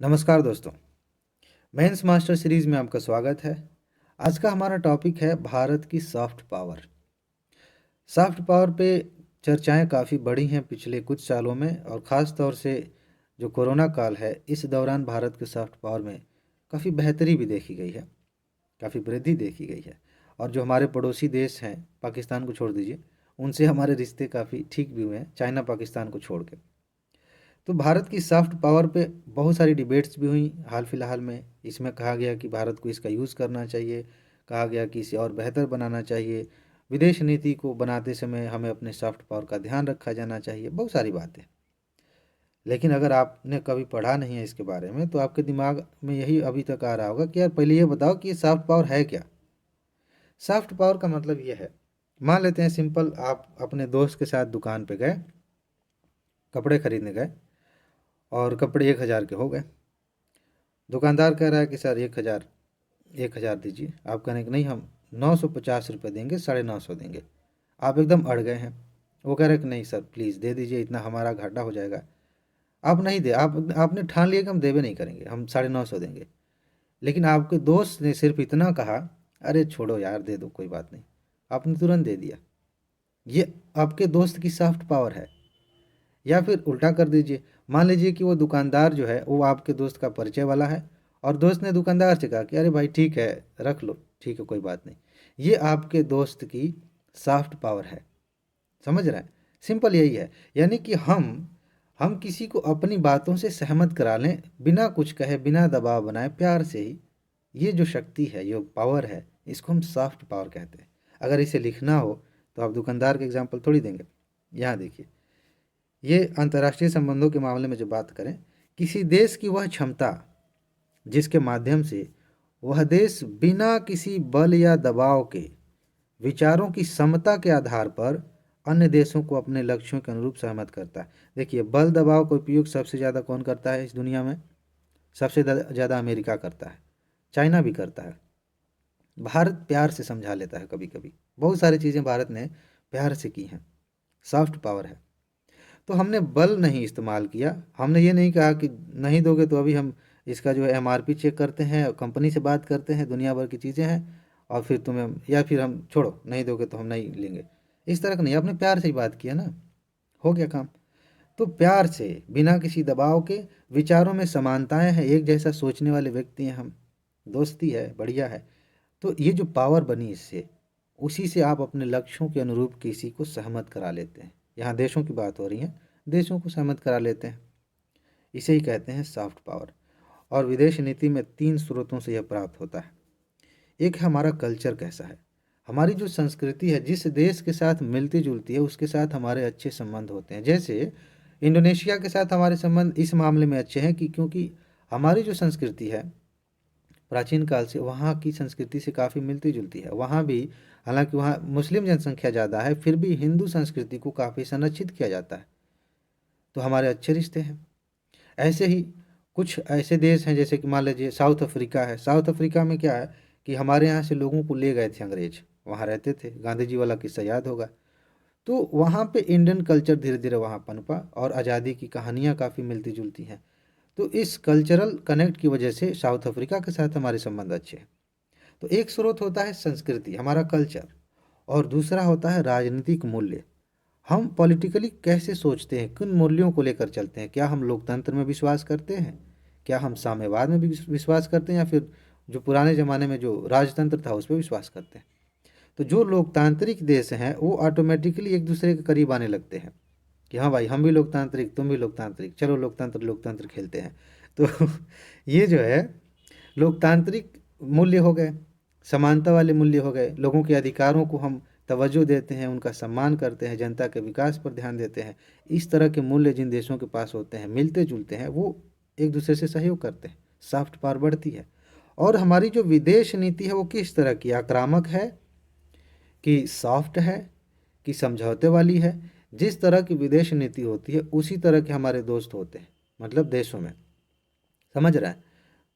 नमस्कार दोस्तों, mains master series में आपका स्वागत है। आज का हमारा टॉपिक है भारत की सॉफ्ट पावर। सॉफ्ट पावर पे चर्चाएं काफ़ी बढ़ी हैं पिछले कुछ सालों में, और ख़ास तौर से जो कोरोना काल है इस दौरान भारत के सॉफ्ट पावर में काफ़ी बेहतरी भी देखी गई है, काफ़ी वृद्धि देखी गई है। और जो हमारे पड़ोसी देश हैं, पाकिस्तान को छोड़ दीजिए, उनसे हमारे रिश्ते काफ़ी ठीक भी हुए हैं, चाइना पाकिस्तान को छोड़ के। तो भारत की सॉफ्ट पावर पे बहुत सारी डिबेट्स भी हुई हाल फिलहाल में। इसमें कहा गया कि भारत को इसका यूज़ करना चाहिए, कहा गया कि इसे और बेहतर बनाना चाहिए, विदेश नीति को बनाते समय हमें अपने सॉफ्ट पावर का ध्यान रखा जाना चाहिए, बहुत सारी बातें। लेकिन अगर आपने कभी पढ़ा नहीं है इसके बारे में तो आपके दिमाग में यही अभी तक आ रहा होगा कि यार पहले ये बताओ कि ये सॉफ्ट पावर है क्या। सॉफ्ट पावर का मतलब ये है, मान लेते हैं सिंपल, आप अपने दोस्त के साथ दुकान पे गए, कपड़े खरीदने गए और कपड़े 1,000 के हो गए। दुकानदार कह रहा है कि सर 1,000 दीजिए। आप कहने कि नहीं, हम 950 रुपये देंगे, 950 देंगे। आप एकदम अड़ गए हैं। वो कह रहे हैं कि नहीं सर प्लीज़ दे दीजिए, इतना हमारा घाटा हो जाएगा। आप नहीं दे, आपने ठान लिया कि हम देवे नहीं करेंगे, हम 950 देंगे। लेकिन आपके दोस्त ने सिर्फ इतना कहा, अरे छोड़ो यार दे दो कोई बात नहीं, आपने तुरंत दे दिया। ये आपके दोस्त की सॉफ्ट पावर है। या फिर उल्टा कर दीजिए, मान लीजिए कि वो दुकानदार जो है वो आपके दोस्त का परिचय वाला है, और दोस्त ने दुकानदार से कहा कि अरे भाई ठीक है रख लो, ठीक है कोई बात नहीं। ये आपके दोस्त की सॉफ्ट पावर है। समझ रहे हैं? सिंपल यही है। यानी कि हम किसी को अपनी बातों से सहमत करा लें, बिना कुछ कहे, बिना दबाव बनाए, प्यार से ही। ये जो शक्ति है, ये पावर है, इसको हम सॉफ्ट पावर कहते हैं। अगर इसे लिखना हो तो आप दुकानदार के एग्जाम्पल थोड़ी देंगे। यहाँ देखिए, ये अंतर्राष्ट्रीय संबंधों के मामले में जो बात करें, किसी देश की वह क्षमता जिसके माध्यम से वह देश बिना किसी बल या दबाव के विचारों की समता के आधार पर अन्य देशों को अपने लक्ष्यों के अनुरूप सहमत करता है। देखिए, बल दबाव का उपयोग सबसे ज़्यादा कौन करता है इस दुनिया में? सबसे ज़्यादा अमेरिका करता है, चाइना भी करता है। भारत प्यार से समझा लेता है कभी कभी। बहुत सारी चीज़ें भारत ने प्यार से की हैं। सॉफ्ट पावर है। तो हमने बल नहीं इस्तेमाल किया, हमने ये नहीं कहा कि नहीं दोगे तो अभी हम इसका जो है एमआरपी चेक करते हैं, कंपनी से बात करते हैं, दुनिया भर की चीज़ें हैं, और फिर तुम्हें, या फिर हम छोड़ो नहीं दोगे तो हम नहीं लेंगे। इस तरह का नहीं, आपने प्यार से ही बात किया ना, हो गया काम। तो प्यार से, बिना किसी दबाव के, विचारों में समानताएं हैं, एक जैसा सोचने वाले व्यक्ति हैं हम, दोस्ती है, बढ़िया है। तो ये जो पावर बनी इससे, उसी से आप अपने लक्ष्यों के अनुरूप किसी को सहमत करा लेते हैं। यहाँ देशों की बात हो रही है, देशों को सहमत करा लेते हैं। इसे ही कहते हैं सॉफ्ट पावर। और विदेश नीति में 3 स्रोतों से यह प्राप्त होता है। एक है हमारा कल्चर कैसा है, हमारी जो संस्कृति है, जिस देश के साथ मिलती जुलती है उसके साथ हमारे अच्छे संबंध होते हैं। जैसे इंडोनेशिया के साथ हमारे संबंध इस मामले में अच्छे हैं कि क्योंकि हमारी जो संस्कृति है प्राचीन काल से वहाँ की संस्कृति से काफ़ी मिलती जुलती है। वहाँ भी, हालांकि वहाँ मुस्लिम जनसंख्या ज़्यादा है, फिर भी हिंदू संस्कृति को काफ़ी संरक्षित किया जाता है। तो हमारे अच्छे रिश्ते हैं। ऐसे ही कुछ ऐसे देश हैं, जैसे कि मान लीजिए साउथ अफ्रीका है। साउथ अफ्रीका में क्या है कि हमारे यहाँ से लोगों को ले गए थे अंग्रेज, वहाँ रहते थे, गांधी जी वाला किस्सा याद होगा। तो वहाँ पे इंडियन कल्चर धीरे धीरे वहाँ पनपा, और आज़ादी की कहानियाँ काफ़ी मिलती जुलती हैं। तो इस कल्चरल कनेक्ट की वजह से साउथ अफ्रीका के साथ हमारे संबंध अच्छे हैं। तो एक स्रोत होता है संस्कृति, हमारा कल्चर, और दूसरा होता है राजनीतिक मूल्य। हम पॉलिटिकली कैसे सोचते हैं, किन मूल्यों को लेकर चलते हैं, क्या हम लोकतंत्र में विश्वास करते हैं, क्या हम साम्यवाद में भी विश्वास करते हैं, या फिर जो पुराने ज़माने में जो राजतंत्र था उस पर विश्वास करते हैं। तो जो लोकतांत्रिक देश हैं वो ऑटोमेटिकली एक दूसरे के करीब आने लगते हैं कि हाँ भाई हम भी लोकतांत्रिक, तुम भी लोकतांत्रिक, चलो लोकतंत्र लोकतंत्र खेलते हैं। तो ये जो है लोकतांत्रिक मूल्य हो गए, समानता वाले मूल्य हो गए। लोगों के अधिकारों को हम तवज्जो देते हैं, उनका सम्मान करते हैं, जनता के विकास पर ध्यान देते हैं। इस तरह के मूल्य जिन देशों के पास होते हैं, मिलते जुलते हैं, वो एक दूसरे से सहयोग करते हैं, सॉफ्ट पावर बढ़ती है। और हमारी जो विदेश नीति है वो किस तरह की, आक्रामक है कि सॉफ्ट है कि समझौते वाली है? जिस तरह की विदेश नीति होती है उसी तरह के हमारे दोस्त होते हैं, मतलब देशों में। समझ रहा है?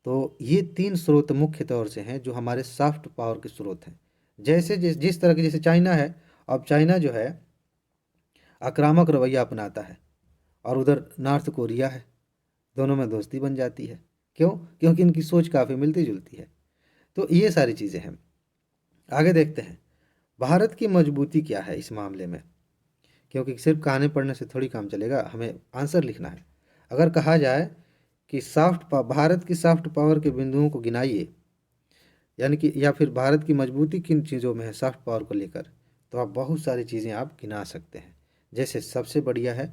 तो ये 3 स्रोत मुख्य तौर से हैं जो हमारे सॉफ्ट पावर के स्रोत हैं। जैसे जिस तरह की, जैसे चाइना है, अब चाइना जो है आक्रामक रवैया अपनाता है, और उधर नॉर्थ कोरिया है, दोनों में दोस्ती बन जाती है। क्यों? क्योंकि इनकी सोच काफ़ी मिलती-जुलती है। तो ये सारी चीज़ें हैं। आगे देखते हैं, भारत की मजबूती क्या है इस मामले में? क्योंकि सिर्फ कहानी पढ़ने से थोड़ी काम चलेगा, हमें आंसर लिखना है। अगर कहा जाए कि भारत की सॉफ्ट पावर के बिंदुओं को गिनाइए, यानी कि या फिर भारत की मजबूती किन चीज़ों में है सॉफ्ट पावर को लेकर, तो आप बहुत सारी चीज़ें आप गिना सकते हैं। जैसे सबसे बढ़िया है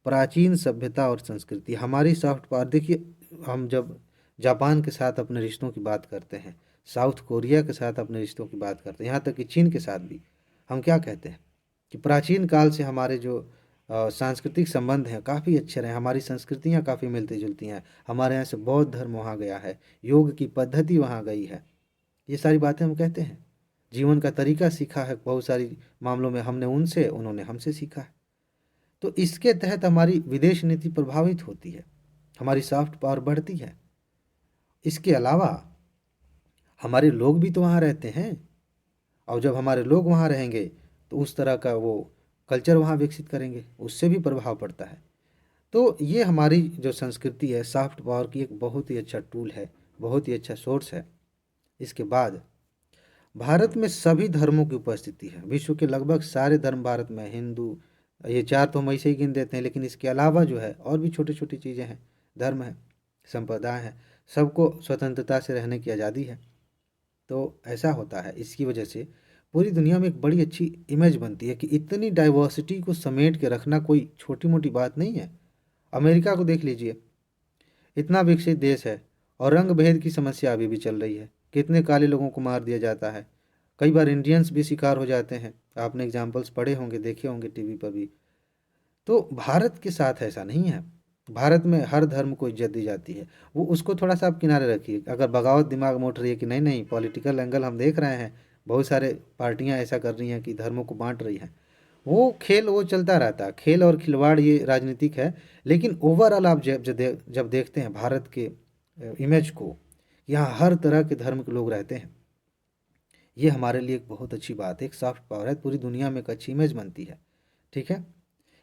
प्राचीन सभ्यता और संस्कृति। हमारी सॉफ्ट पावर देखिए, हम जब जापान के साथ अपने रिश्तों की बात करते हैं, साउथ कोरिया के साथ अपने रिश्तों की बात करते हैं, यहाँ तक कि चीन के साथ भी हम क्या कहते हैं कि प्राचीन काल से हमारे जो सांस्कृतिक संबंध हैं काफ़ी अच्छे रहे, हमारी संस्कृतियाँ काफ़ी मिलती जुलती हैं। हमारे यहाँ से बौद्ध धर्म वहाँ गया है, योग की पद्धति वहाँ गई है, ये सारी बातें हम कहते हैं। जीवन का तरीका सीखा है, बहुत सारी मामलों में हमने उनसे, उन्होंने हमसे सीखा है। तो इसके तहत हमारी विदेश नीति प्रभावित होती है, हमारी सॉफ्ट पावर बढ़ती है। इसके अलावा हमारे लोग भी तो वहाँ रहते हैं, और जब हमारे लोग वहाँ रहेंगे तो उस तरह का वो कल्चर वहाँ विकसित करेंगे, उससे भी प्रभाव पड़ता है। तो ये हमारी जो संस्कृति है सॉफ्ट पावर की एक बहुत ही अच्छा टूल है, बहुत ही अच्छा सोर्स है। इसके बाद भारत में सभी धर्मों की उपस्थिति है, विश्व के लगभग सारे धर्म भारत में, हिंदू, ये चार तो हम ऐसे ही गिन देते हैं, लेकिन इसके अलावा जो है और भी छोटी छोटी चीज़ें हैं, धर्म है, संप्रदाय है, सबको स्वतंत्रता से रहने की आज़ादी है। तो ऐसा होता है, इसकी वजह से पूरी दुनिया में एक बड़ी अच्छी इमेज बनती है कि इतनी डाइवर्सिटी को समेट के रखना कोई छोटी मोटी बात नहीं है। अमेरिका को देख लीजिए, इतना विकसित देश है और रंग भेद की समस्या अभी भी चल रही है, कितने काले लोगों को मार दिया जाता है, कई बार इंडियंस भी शिकार हो जाते हैं, आपने एग्जाम्पल्स पढ़े होंगे, देखे होंगे टीवी पर भी। तो भारत के साथ ऐसा नहीं है, भारत में हर धर्म को इज्जत दी जाती है। वो उसको थोड़ा सा आप किनारे रखिए, अगर बगावत दिमाग में उठ रही है कि नहीं नहीं पॉलिटिकल एंगल हम देख रहे हैं, बहुत सारे पार्टियां ऐसा कर रही हैं कि धर्मों को बांट रही हैं, वो खेल वो चलता रहता है, खेल और खिलवाड़ ये राजनीतिक है। लेकिन ओवरऑल आप जब देखते हैं भारत के इमेज को, यहाँ हर तरह के धर्म के लोग रहते हैं, ये हमारे लिए एक बहुत अच्छी बात है, एक सॉफ्ट पावर है, पूरी दुनिया में एक अच्छी इमेज बनती है। ठीक है।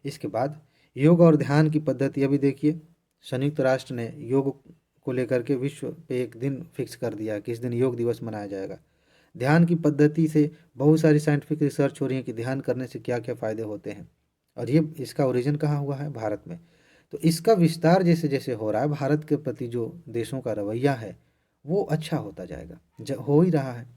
इसके बाद योग और ध्यान की पद्धति अभी देखिए, संयुक्त राष्ट्र ने योग को लेकर के विश्व पे एक दिन फिक्स कर दिया कि इस दिन योग दिवस मनाया जाएगा। ध्यान की पद्धति से बहुत सारी साइंटिफिक रिसर्च हो रही है कि ध्यान करने से क्या क्या फ़ायदे होते हैं, और ये इसका ओरिजिन कहाँ हुआ है, भारत में। तो इसका विस्तार जैसे जैसे हो रहा है, भारत के प्रति जो देशों का रवैया है वो अच्छा होता जाएगा, हो ही रहा है।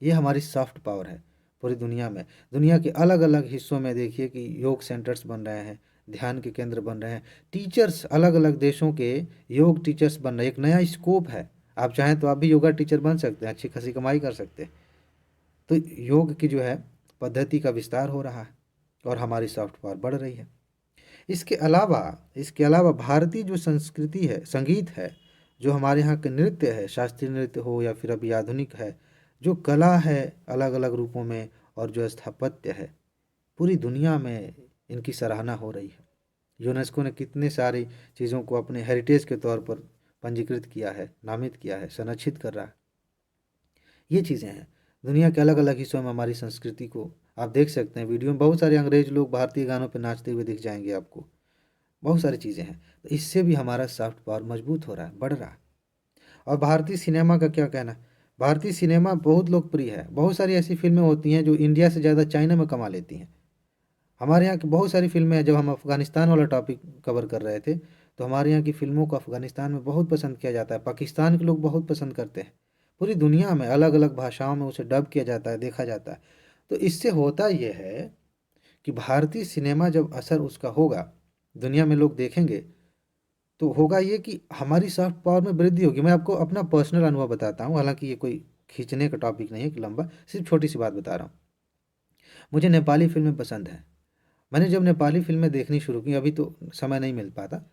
ये हमारी सॉफ्ट पावर है पूरी दुनिया में। दुनिया के अलग अलग हिस्सों में देखिए कि योग सेंटर्स बन रहे हैं, ध्यान के केंद्र बन रहे हैं, टीचर्स अलग अलग देशों के योग टीचर्स बन रहे हैं, एक नया स्कोप है। आप चाहें तो आप भी योगा टीचर बन सकते हैं, अच्छी खासी कमाई कर सकते हैं। तो योग की जो है पद्धति का विस्तार हो रहा है और हमारी सॉफ्ट पावर बढ़ रही है। इसके अलावा भारतीय जो संस्कृति है, संगीत है, जो हमारे यहाँ के नृत्य है, शास्त्रीय नृत्य हो या फिर अभी आधुनिक है, जो कला है अलग अलग रूपों में, और जो स्थापत्य है, पूरी दुनिया में इनकी सराहना हो रही है। यूनेस्को ने कितने सारी चीज़ों को अपने हेरिटेज के तौर पर पंजीकृत किया है, नामित किया है, संरक्षित कर रहा है। ये चीज़ें हैं, दुनिया के अलग अलग हिस्सों में हमारी संस्कृति को आप देख सकते हैं। वीडियो में बहुत सारे अंग्रेज लोग भारतीय गानों पर नाचते हुए दिख जाएंगे आपको, बहुत सारी चीज़ें हैं। तो इससे भी हमारा सॉफ्ट पावर मजबूत हो रहा है, बढ़ रहा है। और भारतीय सिनेमा का क्या कहना? भारतीय सिनेमा बहुत लोकप्रिय है, बहुत सारी ऐसी फिल्में होती हैं जो इंडिया से ज़्यादा चाइना में कमा लेती हैं। हमारे यहाँ की बहुत सारी फिल्में हैं, जब हम अफ़गानिस्तान वाला टॉपिक कवर कर रहे थे, तो हमारे यहाँ की फ़िल्मों को अफ़गानिस्तान में बहुत पसंद किया जाता है, पाकिस्तान के लोग बहुत पसंद करते हैं। पूरी दुनिया में अलग अलग भाषाओं में उसे डब किया जाता है, देखा जाता है। तो इससे होता ये है कि भारतीय सिनेमा जब असर उसका होगा, दुनिया में लोग देखेंगे, तो होगा ये कि हमारी सॉफ्ट पावर में वृद्धि होगी। मैं आपको अपना पर्सनल अनुभव बताता हूँ, हालांकि ये कोई खींचने का टॉपिक नहीं है कि लंबा, सिर्फ छोटी सी बात बता रहा हूँ। मुझे नेपाली फिल्में पसंद हैं। मैंने जब नेपाली फिल्में देखनी शुरू की, अभी तो समय नहीं मिल पाता,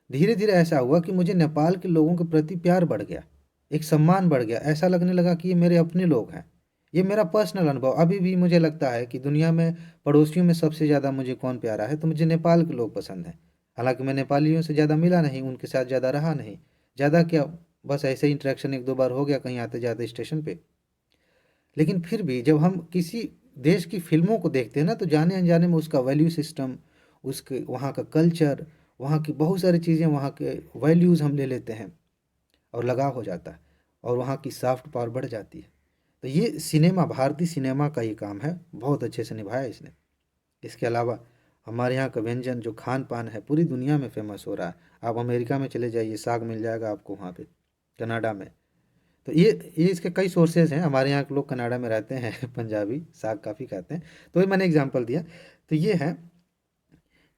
धीरे धीरे ऐसा हुआ कि मुझे नेपाल के लोगों के प्रति प्यार बढ़ गया, एक सम्मान बढ़ गया, ऐसा लगने लगा कि ये मेरे अपने लोग हैं। ये मेरा पर्सनल अनुभव, अभी भी मुझे लगता है कि दुनिया में पड़ोसियों में सबसे ज़्यादा मुझे कौन प्यारा है, तो मुझे नेपाल के लोग पसंद हैं। हालांकि मैं नेपालियों से ज़्यादा मिला नहीं, उनके साथ ज़्यादा रहा नहीं, ज़्यादा क्या, बस ऐसे ही इंटरेक्शन एक दो बार हो गया कहीं आते जाते स्टेशन पे। लेकिन फिर भी जब हम किसी देश की फिल्मों को देखते हैं ना, तो जाने अनजाने में उसका वैल्यू सिस्टम, उसके वहाँ का कल्चर, वहाँ की बहुत सारी चीज़ें, वहाँ के वैल्यूज़ हम ले लेते हैं। और लगाव हो जाता है और वहाँ की सॉफ्ट पावर बढ़ जाती है। तो ये सिनेमा, भारतीय सिनेमा का ये काम है, बहुत अच्छे से निभाया इसने। इसके अलावा हमारे यहाँ का व्यंजन जो खान पान है पूरी दुनिया में फेमस हो रहा है। आप अमेरिका में चले जाइए, साग मिल जाएगा आपको वहाँ पे, कनाडा में। तो ये इसके कई सोर्सेज हैं। हमारे यहाँ के लोग कनाडा में रहते हैं पंजाबी साग काफ़ी खाते हैं, तो ये मैंने एग्जांपल दिया। तो ये है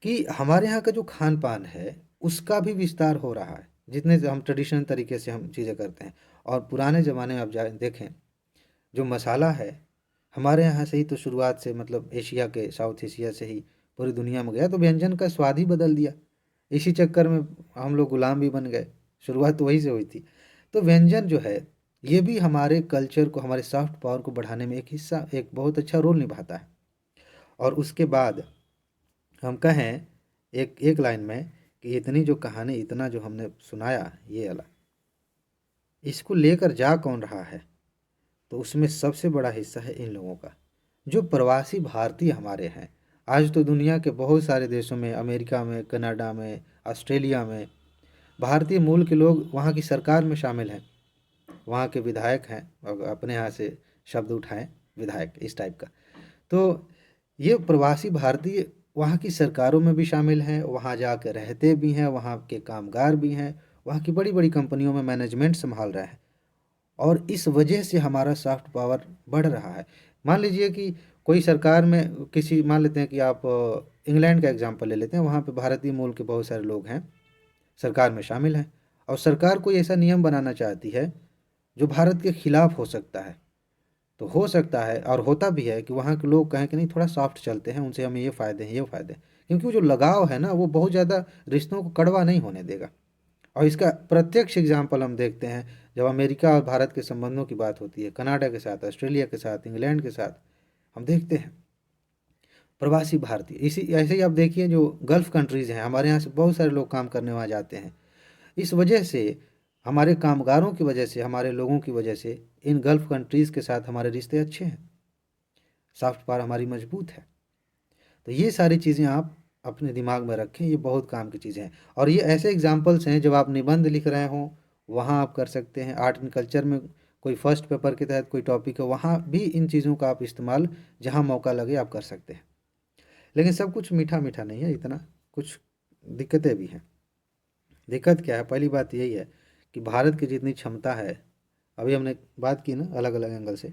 कि हमारे यहाँ का जो खान पान है उसका भी विस्तार हो रहा है, जितने से हम ट्रेडिशनल तरीके से हम चीज़ें करते हैं। और पुराने ज़माने में आप जा देखें, जो मसाला है हमारे यहाँ से ही तो शुरुआत से, मतलब एशिया के, साउथ एशिया से ही पूरी दुनिया में गया, तो व्यंजन का स्वाद ही बदल दिया। इसी चक्कर में हम लोग गुलाम भी बन गए, शुरुआत तो वहीं से हुई थी। तो व्यंजन जो है ये भी हमारे कल्चर को, हमारे सॉफ्ट पावर को बढ़ाने में एक हिस्सा, एक बहुत अच्छा रोल निभाता है। और उसके बाद हम कहें एक एक लाइन में कि इतनी जो कहानी, इतना जो हमने सुनाया ये वाला, इसको लेकर जा कौन रहा है, तो उसमें सबसे बड़ा हिस्सा है इन लोगों का, जो प्रवासी भारतीय हमारे हैं। आज तो दुनिया के बहुत सारे देशों में, अमेरिका में, कनाडा में, ऑस्ट्रेलिया में भारतीय मूल के लोग वहाँ की सरकार में शामिल हैं, वहाँ के विधायक हैं। और अपने यहाँ से शब्द उठाएं, विधायक इस टाइप का। तो ये प्रवासी भारतीय वहाँ की सरकारों में भी शामिल हैं, वहाँ जाकर रहते भी हैं, वहाँ के कामगार भी हैं, वहाँ की बड़ी बड़ी कंपनियों में मैनेजमेंट संभाल रहे हैं। और इस वजह से हमारा सॉफ्ट पावर बढ़ रहा है। मान लीजिए कि कोई सरकार में किसी, मान लेते हैं कि आप इंग्लैंड का एग्जांपल ले लेते हैं, वहाँ पे भारतीय मूल के बहुत सारे लोग हैं, सरकार में शामिल हैं, और सरकार कोई ऐसा नियम बनाना चाहती है जो भारत के खिलाफ हो सकता है। तो हो सकता है और होता भी है कि वहाँ के लोग कहें कि नहीं, थोड़ा सॉफ्ट चलते हैं, उनसे हमें ये फ़ायदे हैं, ये फ़ायदे हैं। क्योंकि वो जो लगाव है ना, वो बहुत ज़्यादा रिश्तों को कड़वा नहीं होने देगा। और इसका प्रत्यक्ष एग्जाम्पल हम देखते हैं जब अमेरिका और भारत के संबंधों की बात होती है, कनाडा के साथ, ऑस्ट्रेलिया के साथ, इंग्लैंड के साथ, हम देखते हैं प्रवासी भारतीय। इसी ऐसे ही आप देखिए जो गल्फ़ कंट्रीज़ हैं, हमारे यहाँ से बहुत सारे लोग काम करने वहाँ जाते हैं। इस वजह से, हमारे कामगारों की वजह से, हमारे लोगों की वजह से इन गल्फ़ कंट्रीज़ के साथ हमारे रिश्ते अच्छे हैं, सॉफ्ट पावर हमारी मजबूत है। तो ये सारी चीज़ें आप अपने दिमाग में रखें, ये बहुत काम की चीज़ें हैं। और ये ऐसे एग्जाम्पल्स हैं, जब आप निबंध लिख रहे हों वहाँ आप कर सकते हैं। आर्ट एंड कल्चर में कोई फर्स्ट पेपर के तहत कोई टॉपिक है, वहाँ भी इन चीज़ों का आप इस्तेमाल जहाँ मौका लगे आप कर सकते हैं। लेकिन सब कुछ मीठा मीठा नहीं है, इतना कुछ दिक्कतें भी हैं। दिक्कत क्या है? पहली बात यही है कि भारत की जितनी क्षमता है, अभी हमने बात की ना अलग अलग एंगल से,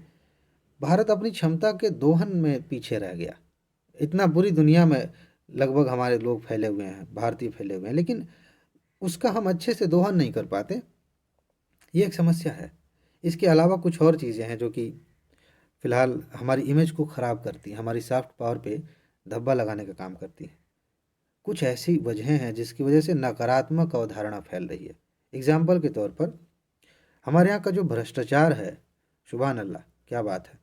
भारत अपनी क्षमता के दोहन में पीछे रह गया। इतना बुरी दुनिया में लगभग हमारे लोग फैले हुए हैं, भारतीय फैले हुए हैं, लेकिन उसका हम अच्छे से दोहन नहीं कर पाते। ये एक समस्या है। इसके अलावा कुछ और चीज़ें हैं जो कि फ़िलहाल हमारी इमेज को ख़राब करती हैं, हमारी सॉफ्ट पावर पे धब्बा लगाने का काम करती हैं। कुछ ऐसी वजहें हैं जिसकी वजह से नकारात्मक अवधारणा फैल रही है। एग्जाम्पल के तौर पर हमारे यहाँ का जो भ्रष्टाचार है, सुभान अल्लाह, क्या बात है।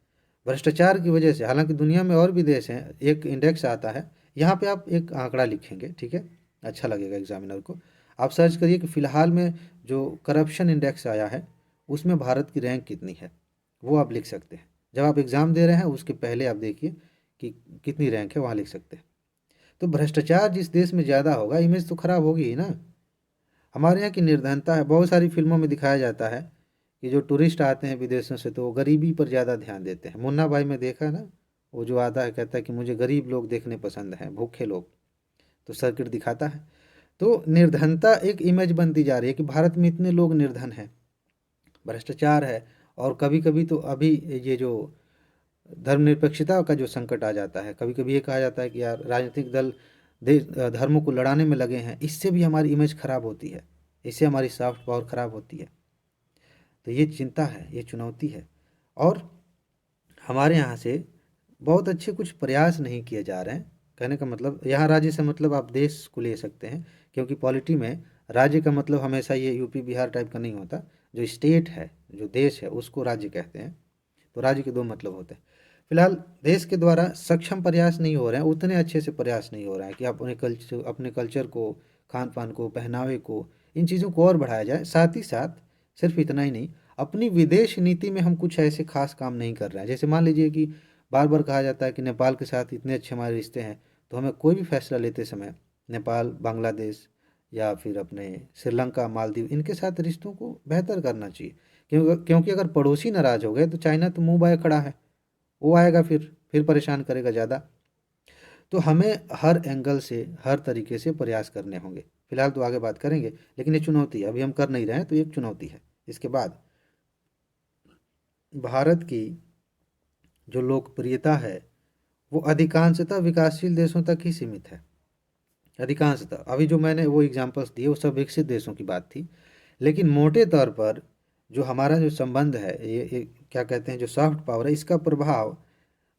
भ्रष्टाचार की वजह से, हालांकि दुनिया में और भी देश हैं, एक इंडेक्स आता है, यहाँ पे आप एक आंकड़ा लिखेंगे, ठीक है, अच्छा लगेगा एग्जामिनर को। आप सर्च करिए कि फ़िलहाल में जो करप्शन इंडेक्स आया है उसमें भारत की रैंक कितनी है, वो आप लिख सकते हैं। जब आप एग्ज़ाम दे रहे हैं उसके पहले आप देखिए कि कितनी रैंक है, वहाँ लिख सकते हैं। तो भ्रष्टाचार जिस देश में ज़्यादा होगा, इमेज तो खराब होगी ही ना। हमारे यहाँ की निर्धनता है, बहुत सारी फिल्मों में दिखाया जाता है कि जो टूरिस्ट आते हैं विदेशों से तो वो गरीबी पर ज़्यादा ध्यान देते हैं। मुन्ना भाई में देखा है ना, वो जो आता है कहता है कि मुझे गरीब लोग देखने पसंद हैं, भूखे लोग, तो सर्किट दिखाता है। तो निर्धनता एक इमेज बनती जा रही है कि भारत में इतने लोग निर्धन हैं, भ्रष्टाचार है। और कभी कभी तो अभी ये जो धर्मनिरपेक्षता का जो संकट आ जाता है, कभी कभी ये कहा जाता है कि यार राजनीतिक दल देश धर्मों को लड़ाने में लगे हैं, इससे भी हमारी इमेज खराब होती है, इससे हमारी सॉफ्ट पावर खराब होती है। तो ये चिंता है, ये चुनौती है। और हमारे यहाँ से बहुत अच्छे कुछ प्रयास नहीं किए जा रहे हैं। कहने का मतलब, यहाँ राज्य से मतलब आप देश को ले सकते हैं, क्योंकि पॉलिटी में राज्य का मतलब हमेशा ये यूपी बिहार टाइप का नहीं होता। जो स्टेट है, जो देश है, उसको राज्य कहते हैं। तो राज्य के दो मतलब होते हैं। फिलहाल देश के द्वारा सक्षम प्रयास नहीं हो रहे हैं, उतने अच्छे से प्रयास नहीं हो रहा है कि अपने कल्चर को, खान पान को, पहनावे को, इन चीज़ों को और बढ़ाया जाए। साथ ही साथ सिर्फ इतना ही नहीं, अपनी विदेश नीति में हम कुछ ऐसे खास काम नहीं कर रहे हैं। जैसे मान लीजिए कि बार बार कहा जाता है कि नेपाल के साथ इतने अच्छे हमारे रिश्ते हैं, तो हमें कोई भी फैसला लेते समय नेपाल, बांग्लादेश या फिर अपने श्रीलंका, मालदीव, इनके साथ रिश्तों को बेहतर करना चाहिए। क्योंकि अगर पड़ोसी नाराज़ हो गए तो चाइना तो मुँह बाए खड़ा है, वो आएगा फिर परेशान करेगा ज़्यादा। तो हमें हर एंगल से, हर तरीके से प्रयास करने होंगे। फिलहाल तो आगे बात करेंगे, लेकिन ये चुनौती है, अभी हम कर नहीं रहे हैं, तो ये एक चुनौती है। इसके बाद भारत की जो लोकप्रियता है वो अधिकांशतः विकासशील देशों तक ही सीमित है। अधिकांशतः, अभी जो मैंने वो एग्जांपल्स दिए वो सब विकसित देशों की बात थी, लेकिन मोटे तौर पर जो हमारा जो संबंध है, ये क्या कहते हैं, जो सॉफ्ट पावर है, इसका प्रभाव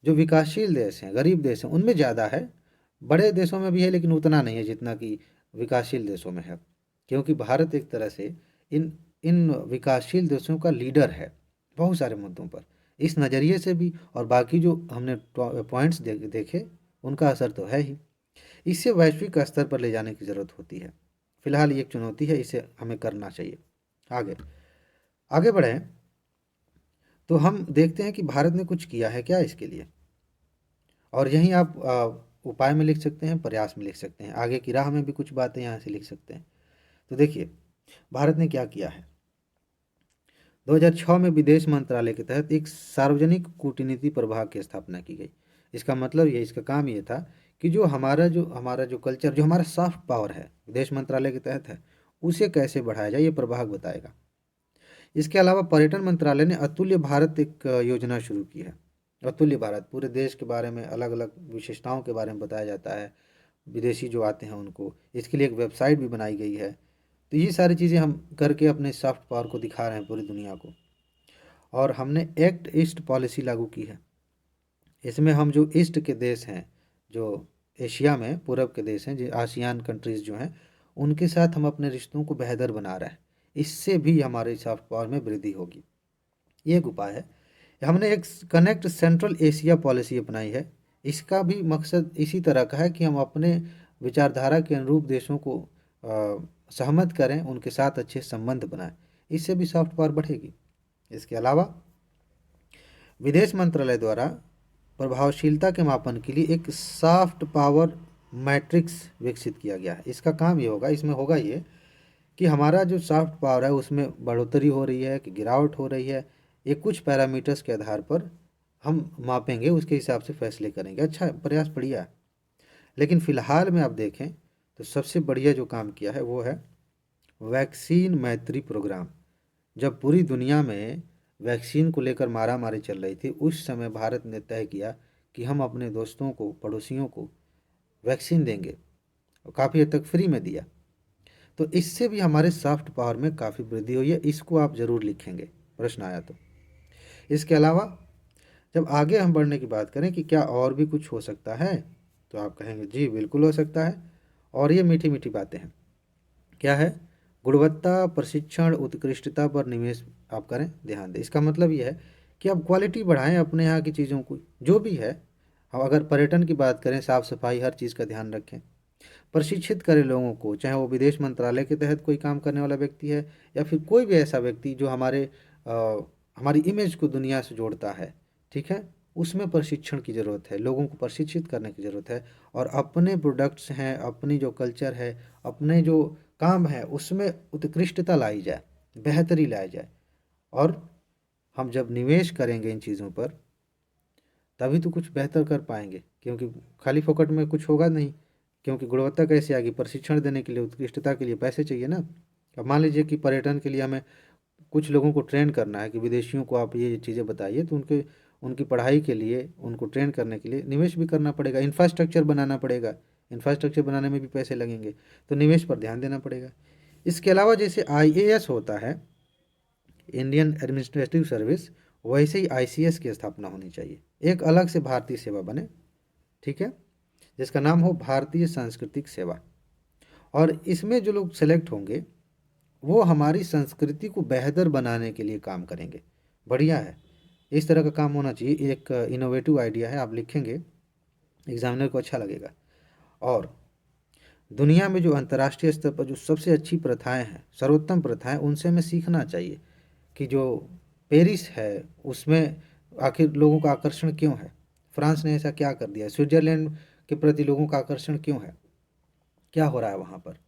जो विकासशील देश हैं, गरीब देश हैं, उनमें ज़्यादा है। बड़े देशों में भी है, लेकिन उतना नहीं है जितना कि विकासशील देशों में है। क्योंकि भारत एक तरह से इन इन विकासशील देशों का लीडर है बहुत सारे मुद्दों पर। इस नज़रिए से भी, और बाकी जो हमने पॉइंट्स देखे, उनका असर तो है ही। इसे वैश्विक स्तर पर ले जाने की ज़रूरत होती है। फिलहाल ये एक चुनौती है, इसे हमें करना चाहिए। आगे आगे बढ़ें तो हम देखते हैं कि भारत ने कुछ किया है क्या इसके लिए, और यहीं आप उपाय में लिख सकते हैं, प्रयास में लिख सकते हैं, आगे की राह में भी कुछ बातें यहाँ से लिख सकते हैं। तो देखिए भारत ने क्या किया है। 2006 में विदेश मंत्रालय के तहत एक सार्वजनिक कूटनीति प्रभाग की स्थापना की गई। इसका मतलब ये, इसका काम ये था कि जो हमारा जो कल्चर, जो हमारा सॉफ्ट पावर है, विदेश मंत्रालय के तहत है, उसे कैसे बढ़ाया जाए, ये प्रभाग बताएगा। इसके अलावा पर्यटन मंत्रालय ने अतुल्य भारत एक योजना शुरू की है। अतुल्य भारत, पूरे देश के बारे में, अलग अलग विशेषताओं के बारे में बताया जाता है, विदेशी जो आते हैं उनको। इसके लिए एक वेबसाइट भी बनाई गई है। तो ये सारी चीज़ें हम करके अपने सॉफ्ट पावर को दिखा रहे हैं पूरी दुनिया को। और हमने एक्ट ईस्ट पॉलिसी लागू की है। इसमें हम जो ईस्ट के देश हैं, जो एशिया में पूरब के देश हैं, जो आसियान कंट्रीज़ जो हैं, उनके साथ हम अपने रिश्तों को बेहतर बना रहे हैं। इससे भी हमारे सॉफ्ट पावर में वृद्धि होगी। ये एक उपाय है। हमने एक कनेक्ट सेंट्रल एशिया पॉलिसी अपनाई है। इसका भी मकसद इसी तरह का है कि हम अपने विचारधारा के अनुरूप देशों को सहमत करें, उनके साथ अच्छे संबंध बनाएं। इससे भी सॉफ्ट पावर बढ़ेगी। इसके अलावा विदेश मंत्रालय द्वारा प्रभावशीलता के मापन के लिए एक सॉफ्ट पावर मैट्रिक्स विकसित किया गया है। इसका काम ये होगा, इसमें होगा ये कि हमारा जो सॉफ्ट पावर है उसमें बढ़ोतरी हो रही है कि गिरावट हो रही है, ये कुछ पैरामीटर्स के आधार पर हम मापेंगे, उसके हिसाब से फैसले करेंगे। अच्छा, प्रयास बढ़िया है। लेकिन फ़िलहाल में आप देखें तो सबसे बढ़िया जो काम किया है वो है वैक्सीन मैत्री प्रोग्राम। जब पूरी दुनिया में वैक्सीन को लेकर मारामारी चल रही थी, उस समय भारत ने तय किया कि हम अपने दोस्तों को, पड़ोसियों को वैक्सीन देंगे, और काफ़ी हद तक फ्री में दिया। तो इससे भी हमारे सॉफ्ट पावर में काफ़ी वृद्धि हुई है। इसको आप ज़रूर लिखेंगे, प्रश्न आया तो। इसके अलावा जब आगे हम बढ़ने की बात करें कि क्या और भी कुछ हो सकता है, तो आप कहेंगे जी बिल्कुल हो सकता है। और ये मीठी मीठी बातें हैं। क्या है? गुणवत्ता, प्रशिक्षण, उत्कृष्टता पर निवेश आप करें, ध्यान दें। इसका मतलब ये है कि आप क्वालिटी बढ़ाएं अपने यहाँ की चीज़ों को, जो भी है। हम अगर पर्यटन की बात करें, साफ़ सफाई, हर चीज़ का ध्यान रखें। प्रशिक्षित करें लोगों को, चाहे वो विदेश मंत्रालय के तहत कोई काम करने वाला व्यक्ति है, या फिर कोई भी ऐसा व्यक्ति जो हमारी इमेज को दुनिया से जोड़ता है, ठीक है, उसमें प्रशिक्षण की ज़रूरत है, लोगों को प्रशिक्षित करने की ज़रूरत है। और अपने प्रोडक्ट्स हैं, अपनी जो कल्चर है, अपने जो काम है, उसमें उत्कृष्टता लाई जाए, बेहतरी लाई जाए। और हम जब निवेश करेंगे इन चीज़ों पर, तभी तो कुछ बेहतर कर पाएंगे, क्योंकि खाली फोकट में कुछ होगा नहीं। क्योंकि गुणवत्ता कैसे आएगी? प्रशिक्षण देने के लिए, उत्कृष्टता के लिए पैसे चाहिए ना। अब मान लीजिए कि पर्यटन के लिए हमें कुछ लोगों को ट्रेन करना है कि विदेशियों को आप ये चीज़ें बताइए, तो उनकी पढ़ाई के लिए, उनको ट्रेन करने के लिए निवेश भी करना पड़ेगा, इंफ्रास्ट्रक्चर बनाना पड़ेगा। इंफ्रास्ट्रक्चर बनाने में भी पैसे लगेंगे, तो निवेश पर ध्यान देना पड़ेगा। इसके अलावा जैसे आईएएस होता है, इंडियन एडमिनिस्ट्रेटिव सर्विस, वैसे ही आईसीएस की स्थापना होनी चाहिए। एक अलग से भारतीय सेवा बने, ठीक है, जिसका नाम हो भारतीय सांस्कृतिक सेवा। और इसमें जो लोग सेलेक्ट होंगे वो हमारी संस्कृति को बेहतर बनाने के लिए काम करेंगे। बढ़िया है, इस तरह का काम होना चाहिए। एक इनोवेटिव आइडिया है, आप लिखेंगे, एग्जामिनर को अच्छा लगेगा। और दुनिया में जो अंतर्राष्ट्रीय स्तर पर जो सबसे अच्छी प्रथाएं हैं, सर्वोत्तम प्रथाएं, उनसे हमें सीखना चाहिए कि जो पेरिस है उसमें आखिर लोगों का आकर्षण क्यों है, फ्रांस ने ऐसा क्या कर दिया, स्विट्जरलैंड के प्रति लोगों का आकर्षण क्यों है, क्या हो रहा है वहाँ पर।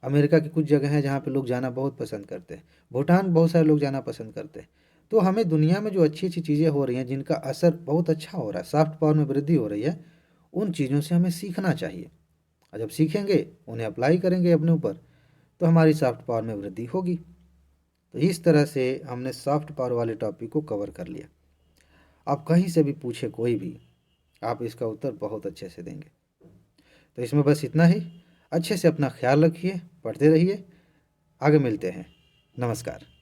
अमेरिका की कुछ जगह हैं जहाँ पे लोग जाना बहुत पसंद करते हैं। भूटान बहुत सारे लोग जाना पसंद करते हैं। तो हमें दुनिया में जो अच्छी-अच्छी चीज़ें हो रही हैं, जिनका असर बहुत अच्छा हो रहा है, सॉफ्ट पावर में वृद्धि हो रही है, उन चीज़ों से हमें सीखना चाहिए। और जब सीखेंगे, उन्हें अप्लाई करेंगे अपने ऊपर, तो हमारी सॉफ्ट पावर में वृद्धि होगी। तो इस तरह से हमने सॉफ्ट पावर वाले टॉपिक को कवर कर लिया। आप कहीं से भी पूछे कोई भी, आप इसका उत्तर बहुत अच्छे से देंगे। तो इसमें बस इतना ही। अच्छे से अपना ख्याल रखिए, पढ़ते रहिए। आगे मिलते हैं। नमस्कार।